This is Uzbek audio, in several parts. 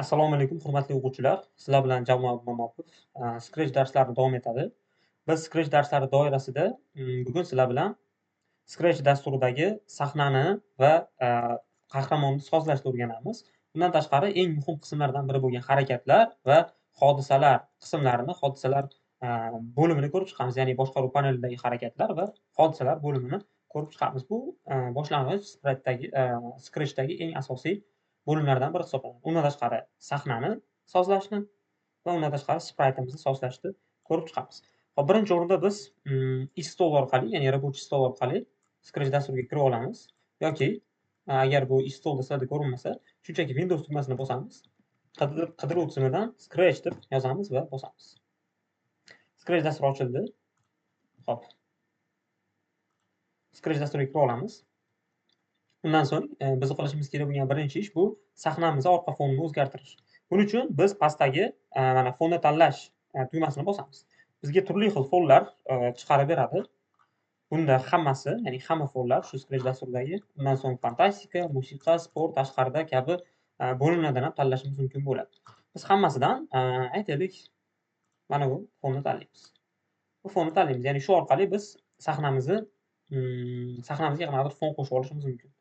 Assalomu alaykum, hurmatli o'quvchilar. Sizlar bilan Jamol Mamopov. Scratch darslari davom etadi. Biz Scratch darslari doirasida bugun sizlar bilan Scratch dasturidagi sahnani va qahramonni sozlashni o'rganamiz. Bundan tashqari eng muhim qismlardan biri bo'lgan harakatlar va hodisalar hodisalar bo'limini ko'rib chiqamiz. Ya'ni boshqaruv panelidagi harakatlar va hodisalar bo'limini ko'rib chiqamiz. Bu boshlang'ich Scratchdagi eng asosiy bo'limlardan biri hisoblanadi. Undan tashqari sahnani sozlashni va undan tashqari spraytimizni sozlashni ko'rib chiqamiz. Hop, birinchi o'rinda biz install orqali, ya'ni рабочий stol orqali Scratch dasturiga kira olamiz yoki agar bu installda sizlarda ko'rinmasa, shunchaki Windows tugmasini bosamiz. Qidiruv tizimidan Scratch deb yozamiz va bosamiz. Scratch dasturi ochildi. Hop. Scratch dasturiga kira olamiz. Undan so'ng biz qilishimiz kerak bo'lgan birinchi ish bu sahnamizni orqa fonini o'zgartirish. Buning uchun biz pastdagi mana fonni tanlash tugmasini bosamiz. Bizga turli xil fonlar chiqarib beradi. Bunda hammasi, ya'ni hamma fonlar shu Scratch dasturidagi, undan so'ng fantastika, musiqa, sport, tashqarida kabi bo'limlardan ham tanlashimiz mumkin bo'ladi. Biz hammasidan aytaylik mana bu fonni tanlaymiz. Bu fonni tanlaymiz. Ya'ni shu orqali biz sahnamizga qanaqadir fon qo'shib olishimiz mumkin.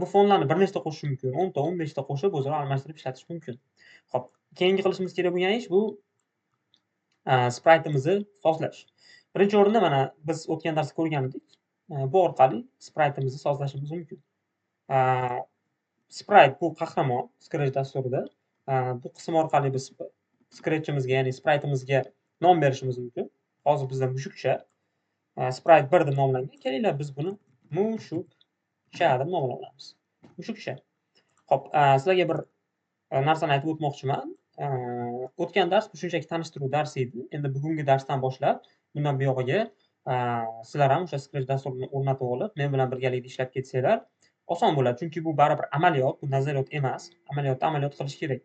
Bu fonlarni bir nechta qo'shish mumkin. 10 ta, 15 ta qo'shib o'zaro almashtirib ishlatish mumkin. Xo'p, keyingi qilishimiz kerak bo'lgan ish bu spraytimizni sozlash. Birinchi o'rinda mana biz o'tgan darsda ko'rgan edik. Bu orqali spraytimizni sozlashimiz mumkin. Sprite bu qahramon Scratch dasturida. Bu qism orqali biz Scratch'imizga, ya'ni spraytimizga nom berishimiz mumkin. Hozir bizda mushukcha sprite 1 deb nomlangan. Kelinglar biz buni mushukcha deb nomlaymiz. Mushukcha. Xo'p, sizlarga bir narsani aytib o'tmoqchiman. O'tgan dars bu shunchaki tanishtiruv darsi edi. Endi bugungi darsdan boshlab bundan buyog'iga sizlar ham o'sha Scratch dasturini o'rnatib olib, men bilan birgalikda ishlab ketsanglar oson bo'ladi. Chunki bu baribir amaliyot, bu nazariyat emas. Amaliyot qilish kerak.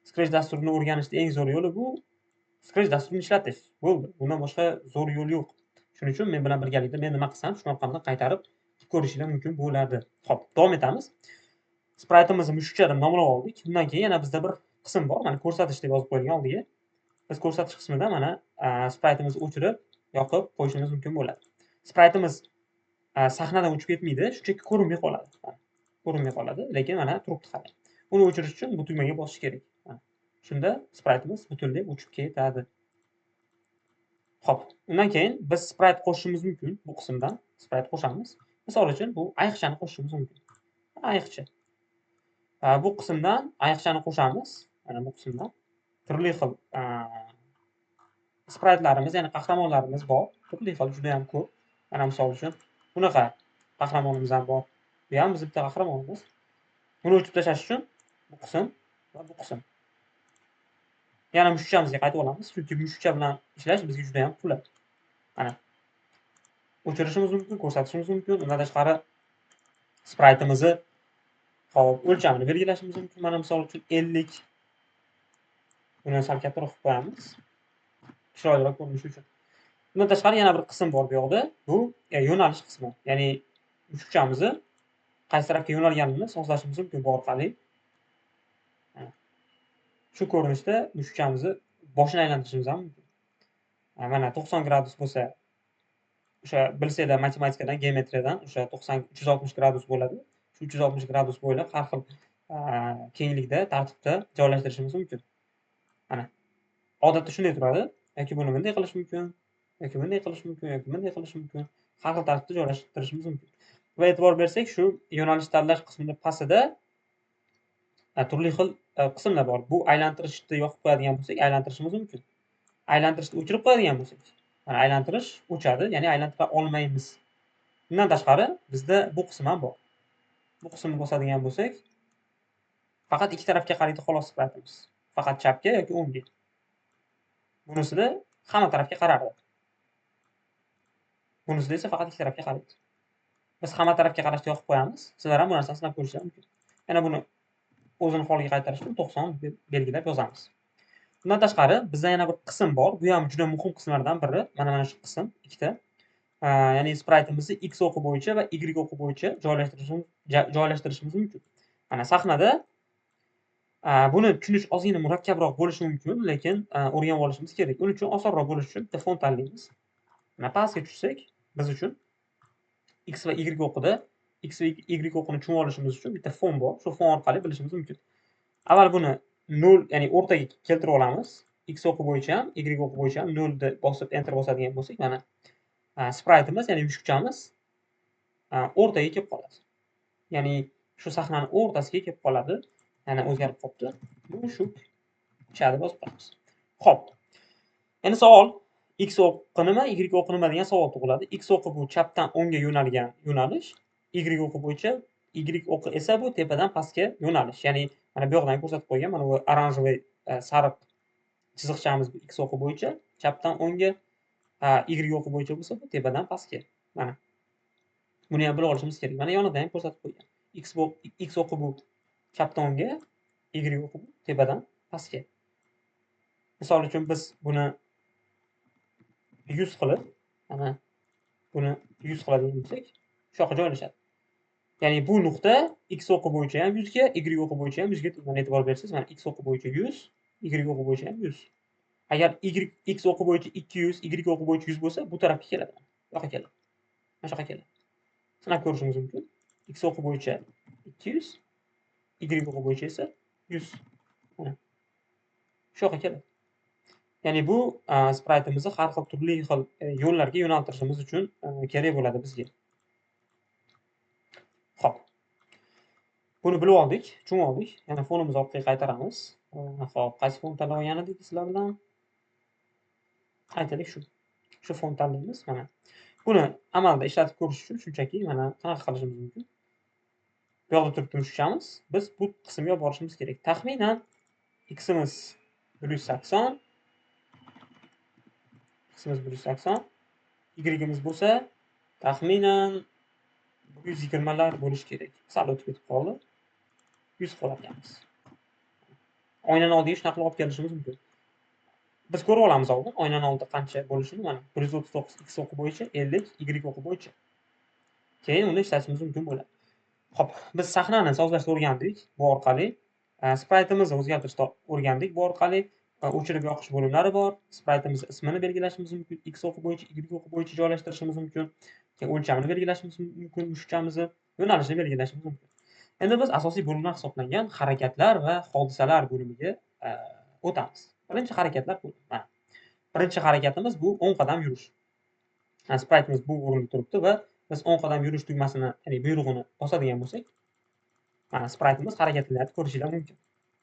Scratch dasturini o'rganishning eng zo'r yo'li bu Scratch dasturini ishlatish. Bo'ldi. Bundan boshqa zo'r yo'l yo'q. Shuning uchun men bilan birgalikda men nima qilsam, shu orqamdan qaytarib ko'rishinglar mumkin bo'ladi. Xo'p, davom etamiz. Spraytimizni mushukcha deb nomlab oldik. Undan keyin yana bizda bir qism bor. Mana ko'rsatish deb yozib qo'yilgan oldiga. Biz ko'rsatish qismida mana spraytimizni o'chirib, yoqib qo'yishimiz mumkin bo'ladi. Spraytimiz sahnadan o'chib ketmaydi, shunchaki ko'rinmay qoladi. Ko'rinmay qoladi, lekin mana turibdi hali. Uni o'chirish uchun bu tugmaga bosish kerak. Shunda spraytimiz butunlay o'chib ketadi. Xo'p, undan keyin biz sprayt qo'shishimiz mumkin bu qismdan. Sprayt qo'shamiz. Misol uchun bu ayiqchani qo'shishimiz mumkin. Ayiqcha. Bu qismdan ayiqchani qo'shamiz. Mana bu qismdan turli xil spraytlarimiz, ya'ni qahramonlarimiz bor. Turli xil, juda ham ko'p. Mana misol uchun bunaqa qahramonimiz ham bor. Bu ham biz bitta qahramonimiz. Buni o'chirib tashlash uchun bu qism va bu qism. Yana mushukchamizga qaytib olamiz, chunki mushukcha bilan ishlash bizga juda ham qulay. Mana o'chirishimiz mumkin, ko'rsatishimiz mumkin. Undan tashqari spraytimizni hop o'lchamini belgilashimiz mumkin. Mana misol uchun 50. Buni sal kattaroq qilib qo'yamiz. Chiroyliroq ko'rinishi uchun. Bundan tashqari yana bir qism bor bu yoqda. Bu yo'nalish qismi. Ya'ni mushukchamizni qaysi tarafga yo'nalganini sozlashimiz mumkin bu orqali. Shu ko'rinishda mushukchamizni boshini aylantirishimiz ham mumkin. Mana 90 gradus bo'lsa, o'sha bilsanglar matematikadan, geometriyadan o'sha 360 gradus bo'ladi. Shu 360 gradus bo'ylab har xil kenglikda, tartibda joylashtirishimiz mumkin. Mana odatda shunday turadi. Yoki buni bunday qilish mumkin, yoki bunday qilish mumkin, yoki bunday qilish mumkin. Har xil tartibda joylashtirishimiz mumkin. Va e'tibor bersak, shu yo'nalish tanlash qismida pastida turli xil qismlar bor. Bu aylantirishni yoqib qo'yadigan bo'lsak, aylantirishimiz mumkin. Aylantirishni o'chirib qo'yadigan bo'lsak, mana aylantirish o'chadi, ya'ni aylantira olmaymiz. Bundan tashqari bizda bu qism ham bor. Bu qismni bosadigan bo'lsak, faqat ikki tarafga qaraydi xolos spraytimiz. Faqat chapga yoki o'ngga. Bunisida hamma tarafga qarardi. Bunisida esa faqat ikki tarafga qaraydi. Biz hamma tarafga qarashni yoqib qo'yamiz. Sizlar ham bu narsani sinab ko'rishingiz mumkin. Yana buni o'zini holiga qaytarish uchun 90 deb belgilab yozamiz. Bundan tashqari bizda yana bir qism bor. Bu ham juda muhim qismlardan biri. Mana shu qism ikkita. Ya'ni spraytimizni X o'qi bo'yicha va Y o'qi bo'yicha joylashtirishimiz mumkin. Mana sahnada Buni tushunish ozgina murakkabroq bo'lishi mumkin, lekin o'rganib olishimiz kerak. Uning uchun osonroq bo'lishi uchun bitta font tanlaymiz. Mana pastga tushsak, biz uchun x va y o'qida x va y o'qini tushunib olishimiz uchun bitta font bor. Shu font orqali bilishimiz mumkin. Avval buni 0, ya'ni o'rtaga keltirib olamiz. X o'qi bo'yicha ham, y o'qi bo'yicha ham 0 ni bosib enter bosadigan bo'lsak, mana spriteimiz, ya'ni mushukchamiz o'rtaga kelib qoladi. Ya'ni shu sahnani o'rtasiga kelib qoladi. Yana o'zgarib qolibdi. Mushukcha deb yozib qo'yamiz. Xo'p. Endi savol x o'qi nima, y o'qi nima degan savol tug'iladi. X o'qi bu chapdan o'ngga yo'nalgan yo'nalish, y o'qi bo'yicha, y o'qi esa bu tepadan pastga yo'nalish. Ya'ni mana bu yoqdan ko'rsatib qo'ygan, mana bu oranjovoy sariq chiziqchamiz bu x o'qi bo'yicha, chapdan o'ngga, y o'qi bo'yicha bo'lsa bu tepadan pastga. Mana. Buni ham bilib olishimiz kerak. Mana yonida ham ko'rsatib qo'ygan. X o'qi bu chapdan o'ngga, y o'qi bu tepadan pastga. Misol uchun biz buni 100 qilib, mana buni 100 qiladigan bo'lsak, shu yoqqa joylashadi. Ya'ni bu nuqta x o'qi bo'yicha ham 100 ga, y o'qi bo'yicha ham 100 ga mana e'tibor bersangiz, mana x o'qi bo'yicha 100, y o'qi bo'yicha ham 100. Agar x o'qi bo'yicha 200, y o'qi bo'yicha 100 bo'lsa, bu tarafga keladi. Bu yoqqa keladi. Mana shu yoqqa keladi. Sinab ko'rishingiz mumkin. X o'qi bo'yicha 200, y o'qi bo'yicha esa 100. Mana shu yoqqa keladi. Ya'ni bu spriteimizni har xil turli xil yo'llarga yo'naltirishimiz uchun kerak bo'ladi bizga. Xo'p. Buni bilib oldik, tushunib oldik. Yana fonimiz orqaga qaytaramiz. Xo'p, qaysi font tanlab olgan edik sizlar bilan? Aytaylik shu. Shu font tanlaymiz mana. Buni amalda ishlatib ko'rish uchun shunchaki mana qanaqa qilishimiz mumkin? Bu yoqda turibdi mushukchamiz. Biz bu qismga borishimiz kerak. Taxminan x'imiz 180, x'imiz 180, y'imiz bo'lsa taxminan 120 lar bo'lishi kerak. Sal o'tib ketib qoldi. 100 qo'yamiz. Oynani oldiga shunaqa qilib olib kelishimiz mumkin. Biz ko'rib olamiz oldin oynani oldida qancha bo'lishini, mana 139 x o'qi bo'yicha, 50 y o'qi bo'yicha. Keyin uni ishlatishimiz mumkin bo'ladi. Xo'p, biz sahnani sozlashni o'rgandik. Bu orqali spriteimizni o'zgartirishni o'rgandik. Bu orqali o'chirib yoqish bo'limlari bor. Spriteimiz ismini belgilashimiz mumkin. X o'qi bo'yicha, y o'qi bo'yicha joylashtirishimiz mumkin. Keyin o'lchamini belgilashimiz mumkin, mushukchamizni yo'nalishini belgilashimiz mumkin. Endi biz asosiy bo'limlar hisoblangan harakatlar va hodisalar bo'limiga o'tamiz. Birinchi harakatlar bo'limi. Mana. Birinchi harakatimiz bu 10 qadam yurish. Spriteimiz bu o'rinda turibdi va biz 10 qadam yurish tugmasini, ya'ni buyrug'ini bosadigan bo'lsak, mana spriteimiz harakatlanyapti, ko'rishingiz mumkin.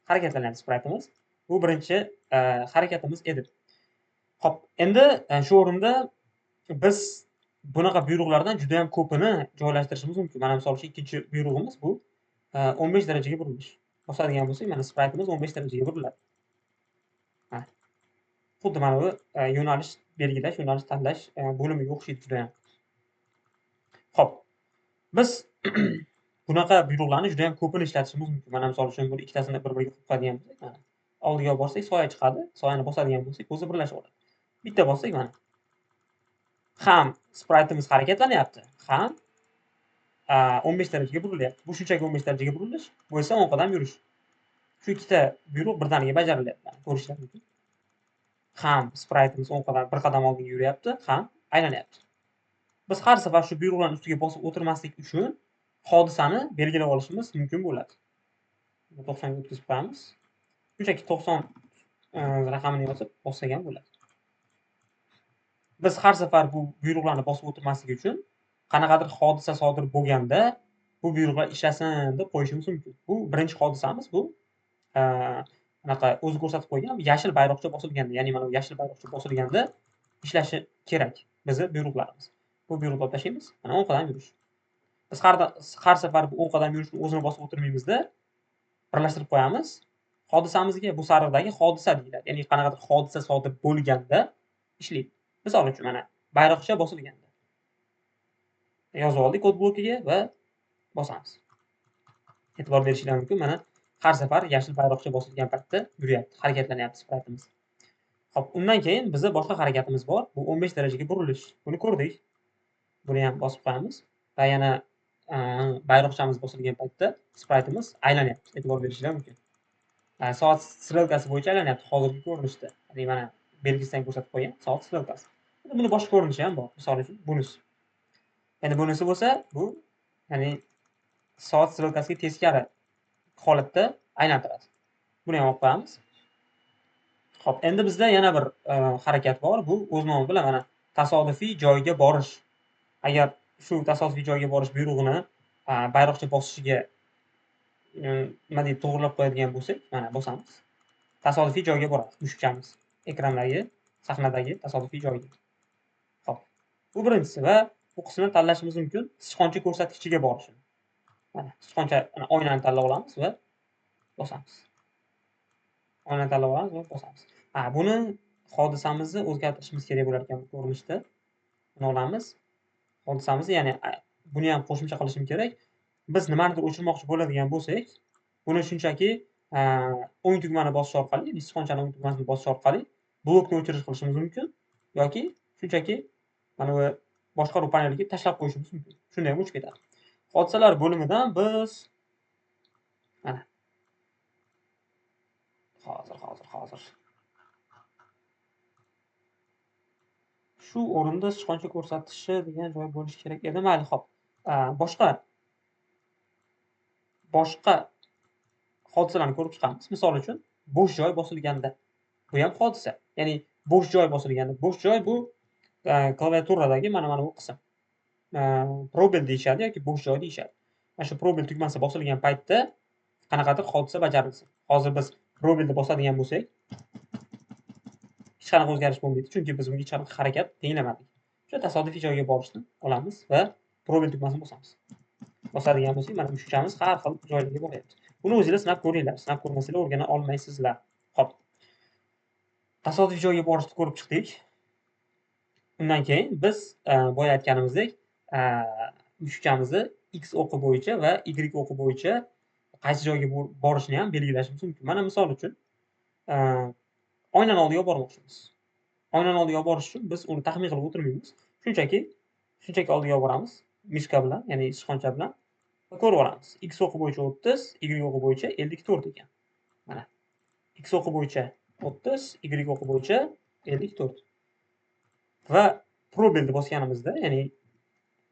Harakatlanyapti spriteimiz. Bu birinchi harakatimiz edi. Xo'p, endi shu o'rinda biz bunaqa buyruqlardan juda ham ko'pini joylashtirishimiz mumkin. Mana misol uchun ikkinchi buyrug'imiz bu 15 darajaga burilish. Bosadigan bo'lsak, mana spriteimiz 15 darajaga buriladi. Ha. Xuddi mana bu yo'nalish belgilash, yo'nalish tanlash bo'limiga o'xshaydi juda ham. Xo'p. Biz bunaqa buyruqlarni juda ham ko'pini ishlatishimiz mumkin. Mana misol uchun buni ikkitasini bir-biriga qo'yib qo'yadigan bo'lsak, mana oldiga olib borsak soya chiqadi. Soyani bosadigan bo'lsak, o'zi birlashaveradi. Bitta bossak mana. Ham spriteimiz harakatlanyapti, ham 15 darajaga burilyapti. Bu shunchaki 15 darajaga burilish, bu esa 10 qadam yurish. Shu ikkita buyruq birdaniga bajarilyapti. Ko'rishingiz mumkin. Ham spriteimiz 10 qadam, bir qadam oldinga yuryapti, ham aylanyapti. Biz har safar shu buyruqlarning ustiga bosib o'tirmaslik uchun hodisani belgilab olishimiz mumkin bo'ladi. 90 ga o'tkazib qo'yamiz. Shunchaki 90 raqamini yozib bossak ham bo'ladi. Biz har safar bu buyruqlarni bosib o'tirmaslik uchun qanaqadir hodisa sodir bo'lganda bu buyruqlar ishlasin deb qo'yishimiz mumkin. Bu birinchi hodisamiz bu anaqa o'zi ko'rsatib qo'ygan yashil bayroqcha bosilganda, ya'ni mana bu yashil bayroqcha bosilganda ishlashi kerak bizni buyruqlarimiz. Bu buyruqni olib tashlaymiz. Mana 10 qadam yurish. Biz har safar bu 10 qadam yurishni o'zini bosib o'tirmaymizda, birlashtirib qo'yamiz. Hodisamizga bu sariqdagi hodisa deyiladi. Ya'ni qanaqadir hodisa sodir bo'lganda ishlaydi. Misol uchun mana bayroqcha bosilganda. Yozib oldik kod blokiga va bosamiz. E'tibor berishingiz mumkin. Mana har safar yashil bayroqcha bosilgan paytda yuryapti, harakatlanyapti spriteimiz. Xo'p, undan keyin bizda boshqa harakatimiz bor. Bu 15 darajaga burilish. Buni ko'rdik. Buni ham bosib qo'yamiz va yana bayroqchamiz bosilgan paytda spriteimiz aylanyapti. E'tibor berishingiz mumkin. soat strelkasi bo'yicha aylanyapti hozirgi ko'rinishda. Ya'ni mana belgisidan ko'rsatib qo'ygan soat strelkasi. Buni boshqa ko'rinishi ham bor. Misol uchun bunisi. Endi bunisi bo'lsa, bu ya'ni soat strelkasiga teskari holatda aylantiradi. Buni ham olib qo'yamiz. Xo'p, endi bizda yana bir harakat bor. Bu o'z nomi bilan mana tasodifiy joyga borish. Agar shu tasodifiy joyga borish buyrug'ini bayroqcha bosishiga nima deydi, to'g'rilab qo'yadigan bo'lsak, mana bosamiz. Tasodifiy joyga boradi mushukchamiz. Ekrandagi, sahnadagi tasodifiy joyga. Xo'p. Bu birinchisi va bu qismni tanlashimiz mumkin sichqoncha ko'rsatkichiga borishini. Mana sichqoncha oynani tanlab olamiz va bosamiz. Oynani tanlab olamiz va bosamiz. Buni hodisamizni o'zgartirishimiz kerak bo'lar ekan bu ko'rinishda. Buni olamiz. Hodisamizni, ya'ni buni ham qo'shimcha qilishim kerak. Biz nimanidir o'chirmoqchi bo'ladigan bo'lsak, buni shunchaki o'ng tugmani bosish orqali, ya'ni sichqonchani o'ng tugmasini bosish orqali blokni o'chirish qilishimiz mumkin yoki shunchaki mana bu boshqaruv paneliga tashlab qo'yishimiz mumkin. Shunday ham o'chib ketadi. Hodisalar bo'limidan biz mana hozir shu o'rinda sichqoncha ko'rsatishi degan joy bo'lishi kerak edi. Mayli, xo'p. Boshqa hodisalarni ko'rib chiqamiz. Misol uchun, bo'sh joy bosilganda. Bu ham hodisa. Ya'ni bo'sh joy bosilganda. Bo'sh joy bu klaviaturadagi mana bu qism. Probel deyishadi yoki bo'sh joy deyishadi. Mana shu probel tugmasi bosilgan paytda qanaqadir hodisa bajarilsin. Hozir biz probelni bosadigan bo'lsak, hech qanaqa o'zgarish bo'lmaydi, chunki biz bunga hech qanaqa harakat tenglamadik. O'sha tasodifiy joyga borishni olamiz va probel tugmasini bosamiz. Bosadigan bo'lsak, mana mushukchamiz har xil joylarga boryapti. Buni o'zingizlar sinab ko'ringlar. Sinab ko'rmasanglar o'rgana olmaysizlar. Xo'p. Tasodifiy joyga borishni ko'rib chiqdik. Undan keyin biz boya aytganimizdek, mushukchamizni X o'qi bo'yicha va Y o'qi bo'yicha qaysi joyga borishni ham belgilashimiz mumkin. Mana misol uchun oynani oldiga bormoqchimiz. Oynani oldiga borish uchun biz uni taxmin qilib o'tirmaymiz. Shunchaki oldiga boramiz mishka bilan, ya'ni sichqoncha bilan va ko'rib olamiz. X o'qi bo'yicha 30, Y o'qi bo'yicha 54 ekan. Mana X o'qi bo'yicha 30, Y o'qi bo'yicha 54. Va probelni bosganimizda, ya'ni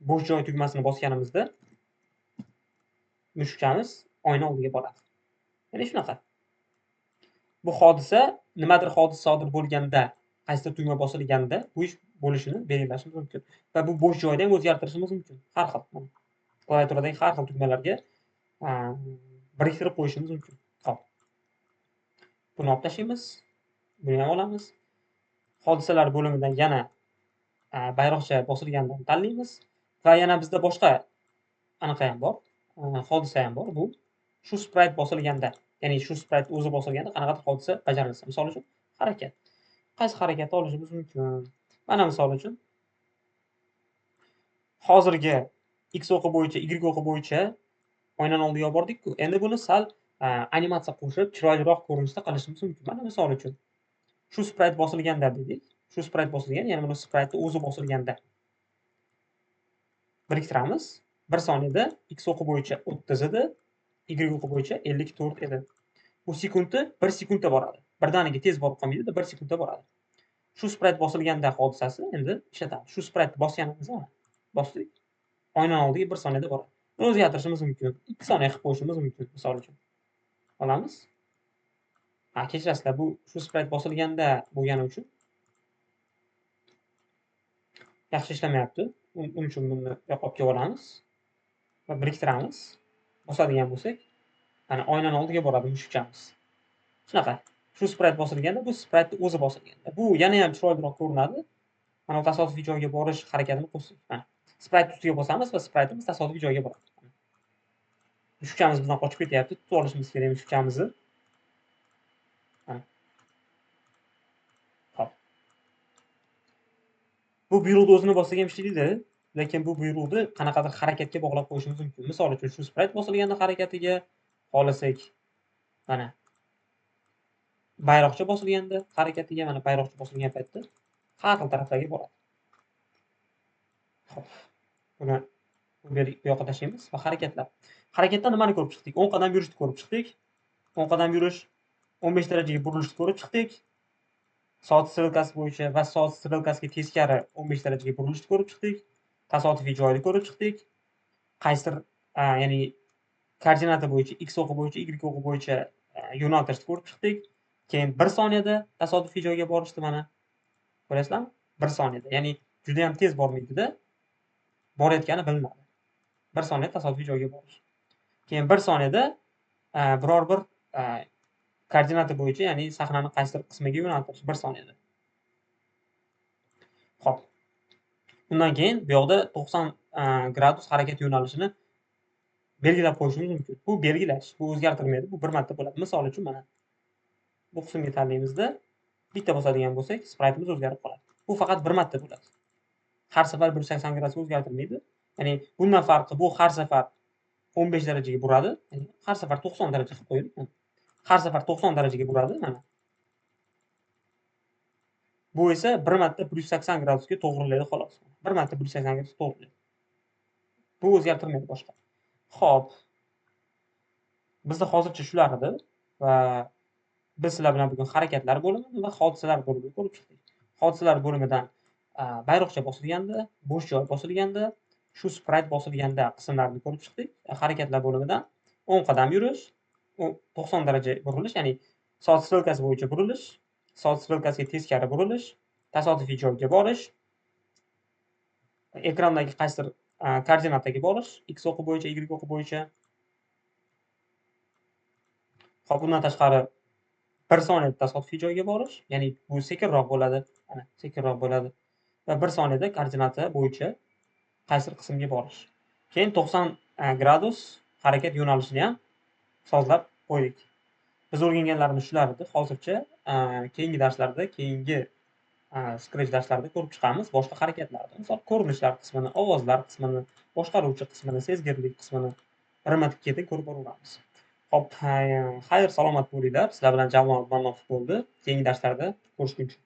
bo'sh joy tugmasini bosganimizda mushukchamiz oyna oldiga boradi. Ya'ni shunaqa. Bu hodisa nimadir hodisa sodir bo'lganda, qaysidir tugma bosilganda bu ish bo'lishini belgilashimiz mumkin. Va bu bo'sh joyda ham o'zgartirishimiz mumkin. Har xil. Klaviaturadagi har xil tugmalarga biriktirib qo'yishimiz mumkin. Xo'p. Buni olib tashlaymiz. Buni ham olamiz. Hodisalar bo'limidan yana bayroqcha bosilgandan tanlaymiz va yana bizda boshqa anaqa ham bor. Hodisa ham bor. Bu shu sprite bosilganda, ya'ni shu sprite o'zi bosilganda qanaqadir hodisa bajarilsa. Misol uchun, harakat. Qaysi harakatni olishimiz mumkin? Mana misol uchun hozirgi X o'qi bo'yicha, Y o'qi bo'yicha oynani oldiga bordik-ku. Endi buni sal animatsiya qo'shib, chiroyliroq ko'rinishda qilishimiz mumkin. Mana misol uchun shu sprite bosilganda dedik. Shu sprite bosilgan, ya'ni buni sprite o'zi bosilganda biriktiramiz. 1 soniyada X o'qi bo'yicha 30 edi, Y o'qi bo'yicha 54 edi. Bu sekundda 1 sekundda boradi. Birdaniga tez borib qolmaydi, 1 sekundda boradi. Shu sprite bosilganda hodisasi endi ishlatamiz. Shu sprite bosganimizda bosdik. Oynani oldiga 1 soniyada boradi. Buni o'zgartirishimiz mumkin. 2 soniya qilib qo'yishimiz mumkin, misol uchun. Olamiz. Kechirasizlar, bu shu sprite bosilganda bo'lgani uchun yaxshi ishlamayapti. Uning uchun buni yoqib kelib olamiz va biriktiramiz. Bosadigan bo'lsak, mana oynani oldiga boradi mushukchamiz. Shunaqa. Shu sprite bosilganda bu sprite o'zi bosilganda. Bu yana ham chiroyliroq ko'rinadi. Mana bu tasodifiy joyga borish harakatini qo'shdik. Mana sprite ustiga bosamiz va spriteimiz tasodifiy joyga boradi. Mushukchamiz bizdan qochib ketyapti. Tutib olishimiz kerak mushukchamizni. Mana. Hop. Bu buyruqni o'zini bossak ham ishlaydi, lekin bu buyruqni qanaqadir harakatga bog'lab qo'yishimiz mumkin. Misol uchun shu sprite bosilganda harakatiga xohlasak, mana bayroqcha bosilganda harakatiga, mana bayroqcha bosilgan paytda har xil taraflarga boradi. Xo'p. Buni bu yoqqa tashlaymiz va harakatlar. Harakatda nimani ko'rib chiqdik? 10 qadam yurishni ko'rib chiqdik. 10 qadam yurish 15 darajaga burilishni ko'rib chiqdik. Soat strelkasi bo'yicha va soat strelkasiga teskari 15 darajaga burilishni ko'rib chiqdik. Tasodifiy joyni ko'rib chiqdik. Qaysidir ya'ni koordinata bo'yicha x o'qi bo'yicha y o'qi bo'yicha yo'naltirishni ko'rib chiqdik. Keyin 1 soniyada tasodifiy joyga borishdi mana. Ko'rasizlarmi? 1 soniyada. Ya'ni juda ham tez bormaydi-da. Borayotgani bilinadi. 1 soniyada tasodifiy joyga borish. Keyin 1 soniyada biror bir koordinata bo'yicha, ya'ni sahnani qaysidir qismiga yo'naltirish 1 soniyada. Xo'p. Undan keyin bu yoqda 90 gradus harakat yo'nalishini belgilab qo'yishimiz mumkin. Bu belgilash, bu o'zgartirilmaydi. Bu bir marta bo'ladi. Misol uchun mana bu qismga tanlaymizda, bitta bosadigan bo'lsak, spraytimiz o'zgarib qoladi. Bu faqat bir marta bo'ladi. Har safar 180 gradusga o'zgartirilmaydi. Ya'ni bundan farqi bu har safar 15 darajaga buradi. Ya'ni har safar 90 daraja qilib qo'ydik. Har safar 90 darajaga buradi mana. Bu esa bir marta 180 gradusga to'g'rilaydi xolos. Bir marta 180 gradusga to'g'rilaydi. Bu o'zgartirilmaydi boshqa. Xo'p. Bizda hozircha shular edi va biz sizlar bilan bugun harakatlar bo'limi va hodisalar bo'limini ko'rib chiqdik. Hodisalar bo'limidan bayroqcha bosilganda, bo'sh joy bosilganda, shu sprayt bosilganda qismlarni ko'rib chiqdik. Harakatlar bo'limidan 10 qadam yurish, 90 daraja burilish, ya'ni soat strelkasi bo'yicha burilish, soat strelkasiga teskari burilish, tasodifiy joyga borish, ekrandagi qaysidir koordinataga borish, x o'qi bo'yicha, y o'qi bo'yicha. Xo'p, bundan tashqari 1 soniyada tasodifiy joyga borish, ya'ni bu sekinroq bo'ladi. Mana sekinroq bo'ladi. Va 1 soniyada koordinata bo'yicha qaysidir qismga borish. Keyin 90 gradus harakat yo'nalishini ham sozlab qo'ydik. Biz o'rganganlarimiz shular edi. Hozircha keyingi darslarda, keyingi Scratch darslarida ko'rib chiqamiz boshqa harakatlarni. Misol ko'rinishlar qismini, ovozlar qismini, boshqaruvchi qismini, sezgirlik qismini birma-ketma ko'rib boramiz. Xo'p, xayr, salomat bo'linglar. Sizlar bilan Jamol Mannof bo'ldi. Keyingi darslarda ko'rishguncha